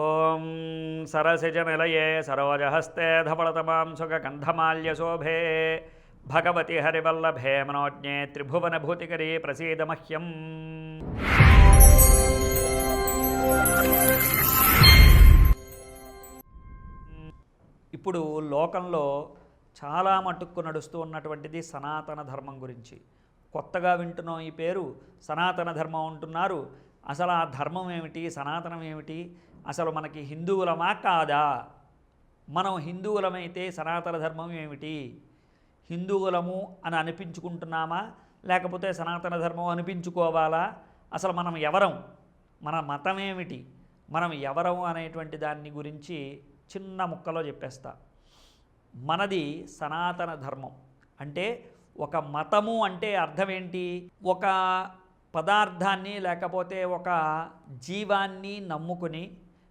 ఓం సరసిజనిలయే సరోజహస్తే ధవళతమాం సుగంధమాల్యశోభే భగవతి హరివల్లభే మనోజ్ఞే త్రిభువనభూతికరీ ప్రసీద మహ్యం. ఇప్పుడు లోకంలో చాలా మట్టుకు నడుస్తూ ఉన్నటువంటిది సనాతన ధర్మం గురించి. కొత్తగా వింటున్నాం ఈ పేరు, సనాతన ధర్మం అంటున్నారు. అసలు ఆ ధర్మం ఏమిటి, సనాతనం ఏమిటి, అసలు మనకి హిందువులమా కాదా, మనం హిందువులమైతే సనాతన ధర్మం ఏమిటి, హిందువులము అని అనిపించుకుంటున్నామా లేకపోతే సనాతన ధర్మం అనిపించుకోవాలా, అసలు మనం ఎవరం, మన మతం ఏమిటి, మనం ఎవరం అనేటువంటి దాన్ని గురించి చిన్న ముక్కలో చెప్పేస్తా. మనది సనాతన ధర్మం అంటే ఒక మతము అంటే అర్థం ఏంటి, ఒక పదార్థాన్ని లేకపోతే ఒక జీవాన్ని నమ్ముకుని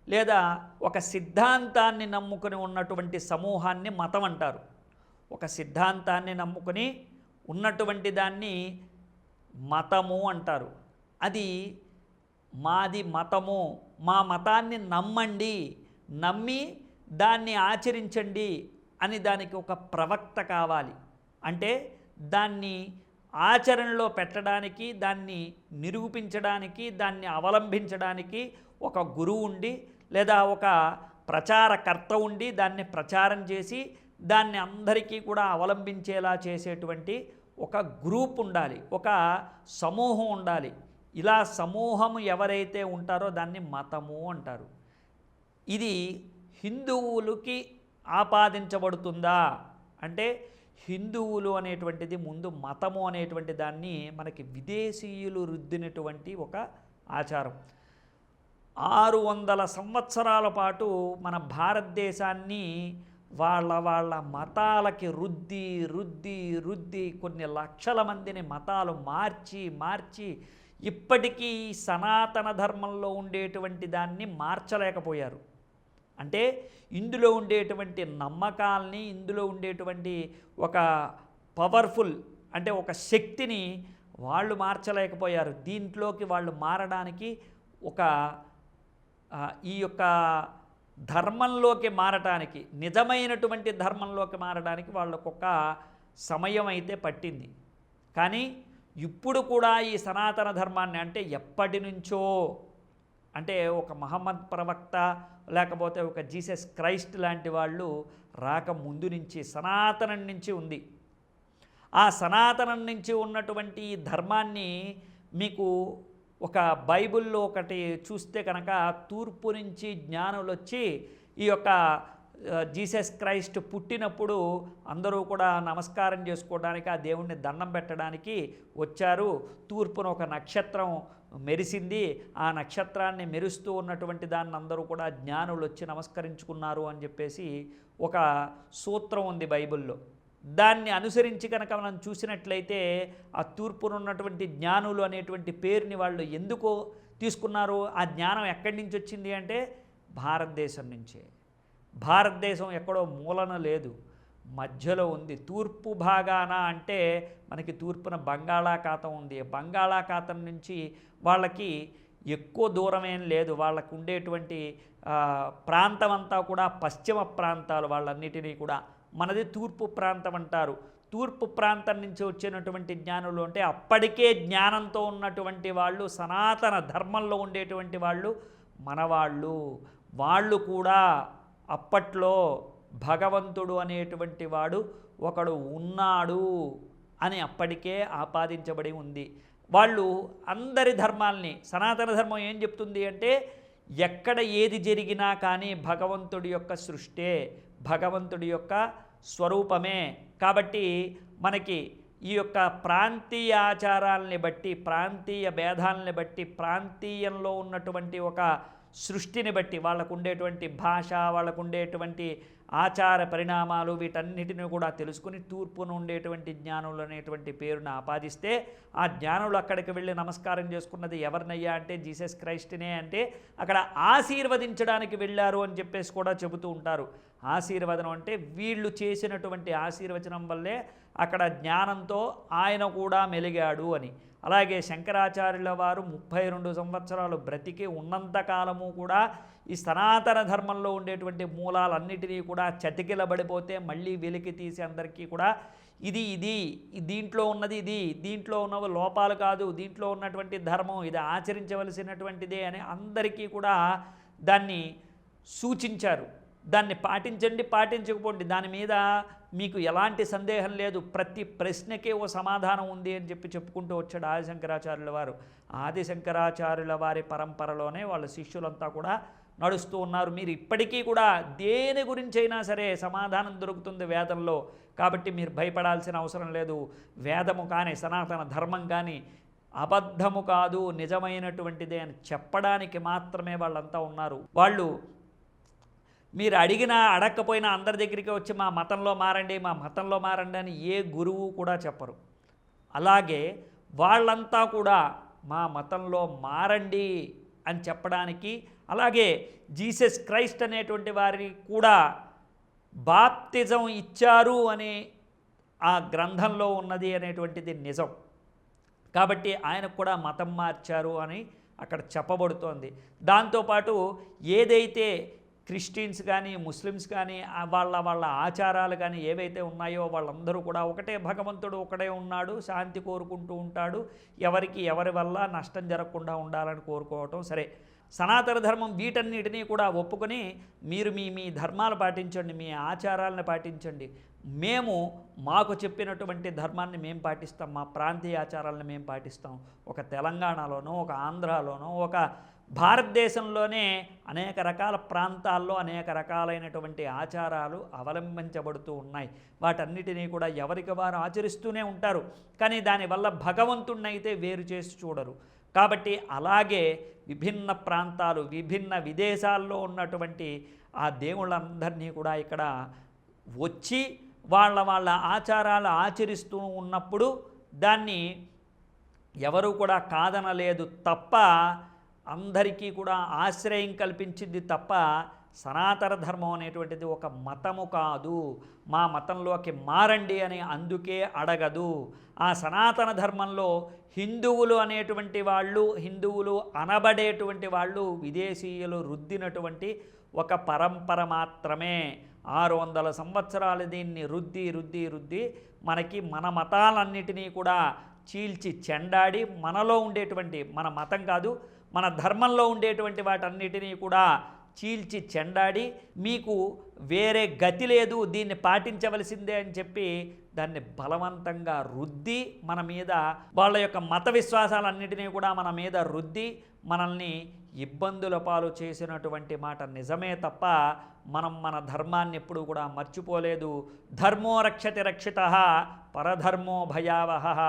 లేదా ఒక సిద్ధాంతాన్ని నమ్ముకుని ఉన్నటువంటి సమూహాన్ని మతం అంటారు. ఒక సిద్ధాంతాన్ని నమ్ముకుని ఉన్నటువంటి దాన్ని మతము అంటారు. అది మాది మతము, మా మతాన్ని నమ్మండి, నమ్మి దాన్ని ఆచరించండి అని దానికి ఒక ప్రవక్త కావాలి. అంటే దాన్ని ఆచరణలో పెట్టడానికి, దాన్ని నిరూపించడానికి, దాన్ని అవలంబించడానికి ఒక గురువు ఉండి లేదా ఒక ప్రచారకర్త ఉండి దాన్ని ప్రచారం చేసి దాన్ని అందరికీ కూడా అవలంబించేలా చేసేటువంటి ఒక గ్రూప్ ఉండాలి, ఒక సమూహం ఉండాలి. ఇలా సమూహం ఎవరైతే ఉంటారో దాన్ని మతము అంటారు. ఇది హిందువులకి ఆపాదించబడుతుందా అంటే హిందువులు అనేటువంటిది ముందు మతము అనేటువంటి దాన్ని మనకి విదేశీయులు రుద్దినటువంటి ఒక ఆచారం. 600 సంవత్సరాల పాటు మన భారతదేశాన్ని వాళ్ళ మతాలకి రుద్ది రుద్ది రుద్ది కొన్ని లక్షల మందిని మతాలు మార్చి ఇప్పటికీ సనాతన ధర్మంలో ఉండేటువంటి దాన్ని మార్చలేకపోయారు. అంటే ఇందులో ఉండేటువంటి నమ్మకాల్ని, ఇందులో ఉండేటువంటి ఒక పవర్ఫుల్ అంటే ఒక శక్తిని వాళ్ళు మార్చలేకపోయారు. దీంట్లోకి వాళ్ళు మారడానికి ఈ యొక్క ధర్మంలోకి మారటానికి, నిజమైనటువంటి ధర్మంలోకి మారడానికి వాళ్ళకొక సమయం అయితే పట్టింది. కానీ ఇప్పుడు కూడా ఈ సనాతన ధర్మాన్ని అంటే ఎప్పటి నుంచో అంటే ఒక మహమ్మద్ ప్రవక్త లేకపోతే ఒక జీసస్ క్రైస్ట్ లాంటి వాళ్ళు రాక ముందు నుంచి సనాతనం నుంచి ఉంది. ఆ సనాతనం నుంచి ఉన్నటువంటి ఈ ధర్మాన్ని మీకు ఒక బైబిల్లో ఒకటి చూస్తే కనుక తూర్పు నుంచి జ్ఞానులు వచ్చి ఈ యొక్క జీసస్ క్రైస్ట్ పుట్టినప్పుడు అందరూ కూడా నమస్కారం చేసుకోవడానికి, ఆ దేవుణ్ణి దండం పెట్టడానికి వచ్చారు. తూర్పున ఒక నక్షత్రం మెరిసింది, ఆ నక్షత్రాన్ని మెరుస్తూ ఉన్నటువంటి దాన్ని అందరూ కూడా జ్ఞానులు వచ్చి నమస్కరించుకున్నారు అని చెప్పేసి ఒక సూత్రం ఉంది బైబిల్లో. దాన్ని అనుసరించి కనుక మనం చూసినట్లయితే ఆ తూర్పున ఉన్నటువంటి జ్ఞానులు అనేటువంటి పేరుని వాళ్ళు ఎందుకు తీసుకున్నారు, ఆ జ్ఞానం ఎక్కడి నుంచి వచ్చింది అంటే భారతదేశం నుంచే. భారతదేశం ఎక్కడో మూలన లేదు, మధ్యలో ఉంది. తూర్పు భాగాన అంటే మనకి తూర్పున బంగాళాఖాతం ఉంది. బంగాళాఖాతం నుంచి వాళ్ళకి ఎక్కువ దూరమేం లేదు. వాళ్ళకు ఉండేటువంటి ప్రాంతం అంతా కూడా పశ్చిమ ప్రాంతాలు వాళ్ళన్నిటినీ కూడా. మనది తూర్పు ప్రాంతం అంటారు. తూర్పు ప్రాంతం నుంచి వచ్చినటువంటి జ్ఞానులు అంటే అప్పటికే జ్ఞానంతో ఉన్నటువంటి వాళ్ళు, సనాతన ధర్మంలో ఉండేటువంటి వాళ్ళు మనవాళ్ళు. వాళ్ళు కూడా అప్పట్లో భగవంతుడు అనేటువంటి వాడు ఒకడు ఉన్నాడు అని అప్పటికే ఆపాదించబడి ఉంది. వాళ్ళు అందరి ధర్మాల్ని, సనాతన ధర్మం ఏం చెప్తుంది అంటే ఎక్కడ ఏది జరిగినా కానీ భగవంతుడి యొక్క సృష్టే, భగవంతుడి యొక్క స్వరూపమే. కాబట్టి మనకి ఈ యొక్క ప్రాంతీయ ఆచారాలని బట్టి, ప్రాంతీయ భేదాలని బట్టి, ప్రాంతీయంలో ఉన్నటువంటి ఒక సృష్టిని బట్టి, వాళ్ళకు ఉండేటువంటి భాష, వాళ్ళకు ఉండేటువంటి ఆచార పరిణామాలు, వీటన్నిటిని కూడా తెలుసుకుని తూర్పున ఉండేటువంటి జ్ఞానులు అనేటువంటి పేరును ఆపాదిస్తే, ఆ జ్ఞానులు అక్కడికి వెళ్ళి నమస్కారం చేసుకున్నది ఎవరినయ్యా అంటే జీసస్ క్రైస్ట్నే. అంటే అక్కడ ఆశీర్వదించడానికి వెళ్ళారు అని చెప్పేసి కూడా చెబుతూ ఉంటారు. ఆశీర్వదనం అంటే వీళ్ళు చేసినటువంటి ఆశీర్వచనం వల్లే అక్కడ జ్ఞానంతో ఆయన కూడా మెలిగాడు అని. అలాగే శంకరాచార్యుల వారు 32 సంవత్సరాలు బ్రతికి ఉన్నంతకాలము కూడా ఈ సనాతన ధర్మంలో ఉండేటువంటి మూలాలన్నిటినీ కూడా చతికిలబడిపోతే మళ్ళీ వెలికి తీసి అందరికీ కూడా ఇది దీంట్లో ఉన్నది దీంట్లో ఉన్నవి లోపాలు కాదు, దీంట్లో ఉన్నటువంటి ధర్మం ఇది ఆచరించవలసినటువంటిదే అని అందరికీ కూడా దాన్ని సూచించారు. దాన్ని పాటించండి, పాటించకపోండి, దాని మీద మీకు ఎలాంటి సందేహం లేదు, ప్రతి ప్రశ్నకే ఓ సమాధానం ఉంది అని చెప్పుకుంటూ వచ్చాడు ఆదిశంకరాచార్యుల వారు. ఆదిశంకరాచార్యుల వారి పరంపరలోనే వాళ్ళ శిష్యులంతా కూడా నడుస్తూ ఉన్నారు. మీరు ఇప్పటికీ కూడా దేని గురించైనా సరే సమాధానం దొరుకుతుంది వేదంలో, కాబట్టి మీరు భయపడాల్సిన అవసరం లేదు. వేదము కానీ సనాతన ధర్మం కానీ అబద్ధము కాదు, నిజమైనటువంటిదే అని చెప్పడానికి మాత్రమే వాళ్ళంతా ఉన్నారు. వాళ్ళు మీరు అడిగినా అడగకపోయినా అందరి దగ్గరికి వచ్చి మా మతంలో మారండి అని ఏ గురువు కూడా చెప్పరు. అలాగే వాళ్ళంతా కూడా మా మతంలో మారండి అని చెప్పడానికి, అలాగే జీసస్ క్రైస్ట్ అనేటువంటి వారికి కూడా బాప్తిజం ఇచ్చారు అని ఆ గ్రంథంలో ఉన్నది అనేటువంటిది నిజం. కాబట్టి ఆయనకు కూడా మతం మార్చారు అని అక్కడ చెప్పబడుతోంది. దాంతోపాటు ఏదైతే క్రిస్టియన్స్ కానీ ముస్లిమ్స్ కానీ వాళ్ళ ఆచారాలు కానీ ఏవైతే ఉన్నాయో వాళ్ళందరూ కూడా ఒకటే భగవంతుడు ఒకడే ఉన్నాడు, శాంతి కోరుకుంటూ ఉంటాడు, ఎవరికి ఎవరి వల్ల నష్టం జరగకుండా ఉండాలని కోరుకోవటం సరే. సనాతన ధర్మం వీటన్నిటినీ కూడా ఒప్పుకొని మీరు మీ ధర్మాలు పాటించండి, మీ ఆచారాలను పాటించండి, మేము మాకు చెప్పినటువంటి ధర్మాన్ని మేము పాటిస్తాం, మా ప్రాంతీయ ఆచారాలను మేము పాటిస్తాం. ఒక తెలంగాణలోనో ఒక ఆంధ్రాలోనో ఒక భారతదేశంలోనే అనేక రకాల ప్రాంతాల్లో అనేక రకాలైనటువంటి ఆచారాలు అవలంబించబడుతూ ఉన్నాయి. వాటన్నిటినీ కూడా ఎవరికి వారు ఆచరిస్తూనే ఉంటారు, కానీ దానివల్ల భగవంతుణ్ణైతే వేరు చేసి చూడరు. కాబట్టి అలాగే విభిన్న ప్రాంతాలు విభిన్న విదేశాల్లో ఉన్నటువంటి ఆ దేవుళ్ళందరినీ కూడా ఇక్కడ వచ్చి వాళ్ళ ఆచారాలు ఆచరిస్తూ ఉన్నప్పుడు దాన్ని ఎవరు కూడా కాదనలేదు తప్ప, అందరికీ కూడా ఆశ్రయం కల్పించింది తప్ప సనాతన ధర్మం అనేటువంటిది ఒక మతము కాదు, మా మతంలోకి మారండి అని అందుకే అడగదు. ఆ సనాతన ధర్మంలో హిందువులు అనేటువంటి వాళ్ళు, హిందువులు అనబడేటువంటి వాళ్ళు విదేశీయులు రుద్దినటువంటి ఒక పరంపర మాత్రమే. 600 సంవత్సరాలు దీన్ని రుద్ది మనకి మన మతాలన్నిటినీ కూడా చీల్చి చెండాడి మనలో ఉండేటువంటి, మన మతం కాదు మన ధర్మంలో ఉండేటువంటి వాటన్నిటినీ కూడా చీల్చి చెండాడి మీకు వేరే గతి లేదు, దీన్ని పాటించవలసిందే అని చెప్పి దాన్ని బలవంతంగా రుద్ది మన మీద వాళ్ళ యొక్క మత విశ్వాసాలన్నిటినీ కూడా మన మీద రుద్ది మనల్ని ఇబ్బందుల పాలు చేసినటువంటి మాట నిజమే తప్ప మనం మన ధర్మాన్ని ఎప్పుడూ కూడా మర్చిపోలేదు. ధర్మో రక్షతి రక్షితః పరధర్మో భయావహః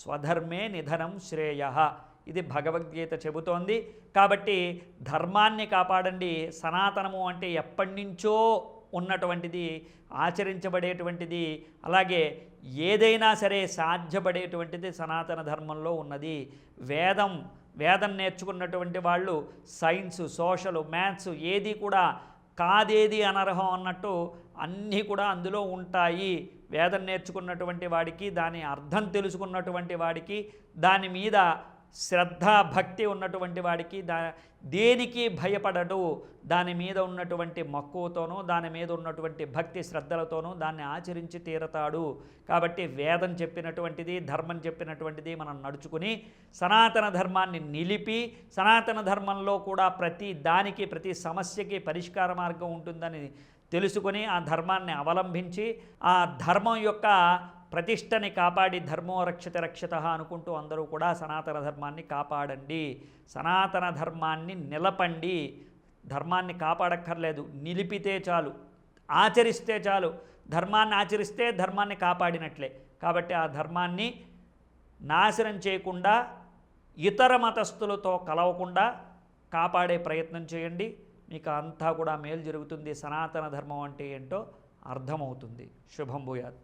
స్వధర్మే నిధనం శ్రేయః, ఇది భగవద్గీత చెబుతోంది. కాబట్టి ధర్మాన్ని కాపాడండి. సనాతనము అంటే ఎప్పటి నుంచో ఉన్నటువంటిది, ఆచరించబడేటువంటిది, అలాగే ఏదైనా సరే సాధ్యపడేటువంటిది సనాతన ధర్మంలో ఉన్నది. వేదం నేర్చుకున్నటువంటి వాళ్ళు సైన్స్, సోషల్, మ్యాథ్స్ ఏది కూడా కాదేది అనర్హం అన్నట్టు అన్నీ కూడా అందులో ఉంటాయి. వేదం నేర్చుకున్నటువంటి వాడికి, దాని అర్థం తెలుసుకున్నటువంటి వాడికి, దాని మీద శ్రద్ధ భక్తి ఉన్నటువంటి వాడికి దేనికి భయపడడు. దాని మీద ఉన్నటువంటి మక్కువతోనూ దాని మీద ఉన్నటువంటి భక్తి శ్రద్ధలతోనూ దాన్ని ఆచరించి తీరతాడు. కాబట్టి వేదం చెప్పినటువంటిది, ధర్మం చెప్పినటువంటిది మనం నడుచుకుని సనాతన ధర్మాన్ని నిలిపి, సనాతన ధర్మంలో కూడా ప్రతి దానికి ప్రతి సమస్యకి పరిష్కార మార్గం ఉంటుందని తెలుసుకొని ఆ ధర్మాన్ని అవలంబించి ఆ ధర్మం యొక్క ప్రతిష్టని కాపాడి ధర్మో రక్షతి రక్షితః అనుకుంటూ అందరూ కూడా సనాతన ధర్మాన్ని కాపాడండి, సనాతన ధర్మాన్ని నిలపండి. ధర్మాన్ని కాపాడక్కర్లేదు, నిలిపితే చాలు, ఆచరిస్తే చాలు. ధర్మాన్ని ఆచరిస్తే ధర్మాన్ని కాపాడినట్లే. కాబట్టి ఆ ధర్మాన్ని నాశనం చేయకుండా, ఇతర మతస్థులతో కలవకుండా కాపాడే ప్రయత్నం చేయండి. మీకు అంతా కూడా మేలు జరుగుతుంది. సనాతన ధర్మం అంటే ఏంటో అర్థమవుతుంది. శుభం భూయాత్.